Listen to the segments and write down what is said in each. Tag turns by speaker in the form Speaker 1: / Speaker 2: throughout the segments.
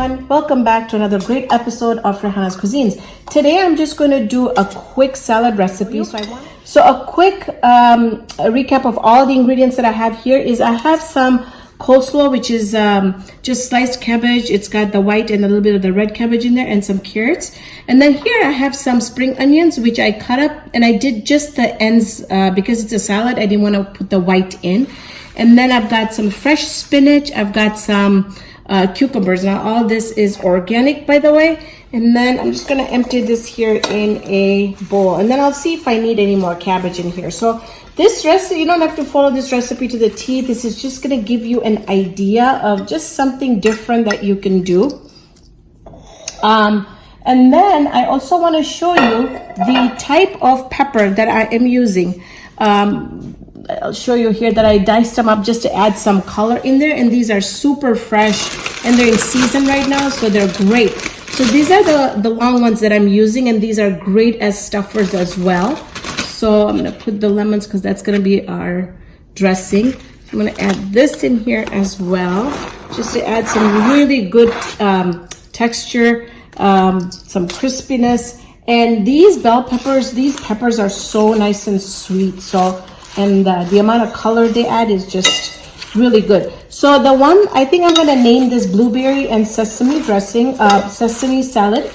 Speaker 1: everyone, welcome back to another great episode of Raihanascuisines. Today I'm just going to do a quick salad recipe. So a quick recap of all the ingredients that I have here is I have some coleslaw, which is just sliced cabbage. It's got the white and a little bit of the red cabbage in there and some carrots. And then here I have some spring onions, which I cut up and I did just the ends because it's a salad. I didn't want to put the white in. And then I've got some fresh spinach. I've got some cucumbers. Now all this is organic, by the way. And then I'm just gonna empty this here in a bowl, and then I'll see if I need any more cabbage in here. So this recipe, you don't have to follow this recipe to the T. This is just gonna give you an idea of just something different that you can do. And then I also want to show you the type of pepper that I am using. I'll show you here that I diced them up just to add some color in there, and these are super fresh and they're in season right now, so they're great. So these are the long ones that I'm using, and these are great as stuffers as well. So I'm gonna put the lemons because that's gonna be our dressing. I'm gonna add this in here as well, just to add some really good texture, some crispiness. And these bell peppers, these peppers are so nice and sweet. So, and the amount of color they add is just really good. So the one, I think I'm gonna name this blueberry and sesame dressing, sesame salad.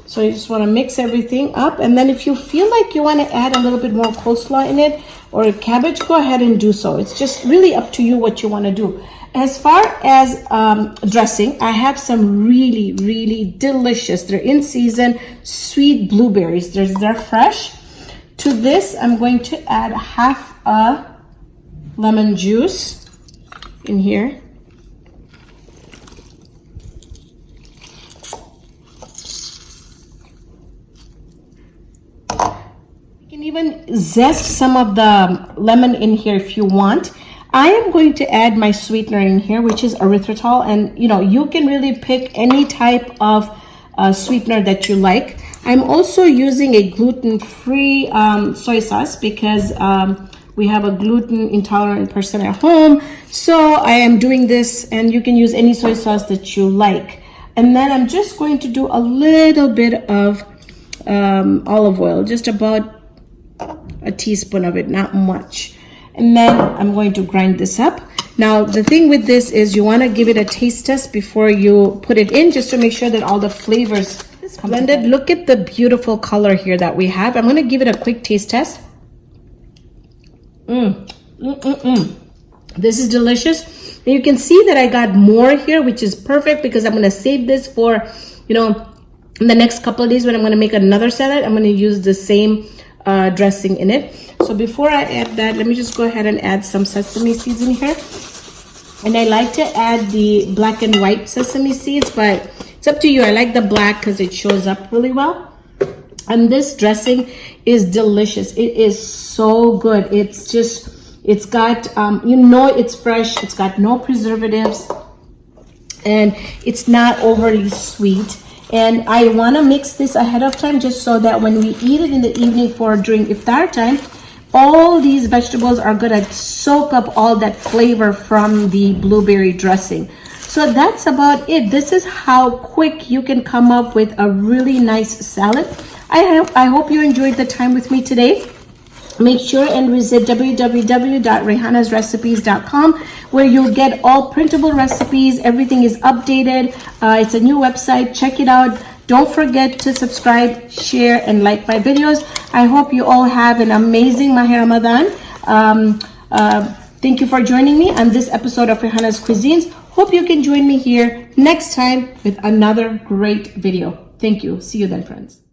Speaker 1: So you just wanna mix everything up. And then if you feel like you wanna add a little bit more coleslaw in it or cabbage, go ahead and do so. It's just really up to you what you wanna do. As far as dressing, I have some really, really delicious, they're in season, sweet blueberries. They're fresh. To this, I'm going to add half a lemon juice in here. You can even zest some of the lemon in here if you want. I am going to add my sweetener in here, which is erythritol, and you can really pick any type of sweetener that you like. I'm also using a gluten-free soy sauce because we have a gluten intolerant person at home. So I am doing this, and you can use any soy sauce that you like. And then I'm just going to do a little bit of olive oil, just about a teaspoon of it, not much. And then I'm going to grind this up. Now, the thing with this is you want to give it a taste test before you put it in, just to make sure that all the flavors is blended. Look at the beautiful color here that we have. I'm going to give it a quick taste test. This is delicious. And you can see that I got more here, which is perfect because I'm going to save this for, in the next couple of days when I'm going to make another salad. I'm going to use the same dressing in it. So before I add that, let me just go ahead and add some sesame seeds in here. And I like to add the black and white sesame seeds, but it's up to you. I like the black because it shows up really well. And this dressing is delicious. It is so good. It's got, it's fresh. It's got no preservatives, and it's not overly sweet. And I want to mix this ahead of time just so that when we eat it in the evening during iftar time, all these vegetables are going to soak up all that flavor from the blueberry dressing. So that's about it. This is how quick you can come up with a really nice salad. I hope you enjoyed the time with me today. Make sure and visit www.raihanasrecipes.com, where you'll get all printable recipes. Everything is updated. It's a new website. Check it out. Don't forget to subscribe, share, and like my videos. I hope you all have an amazing Maha Ramadan. Thank you for joining me on this episode of Raihanascuisines. Hope you can join me here next time with another great video. Thank you. See you then, friends.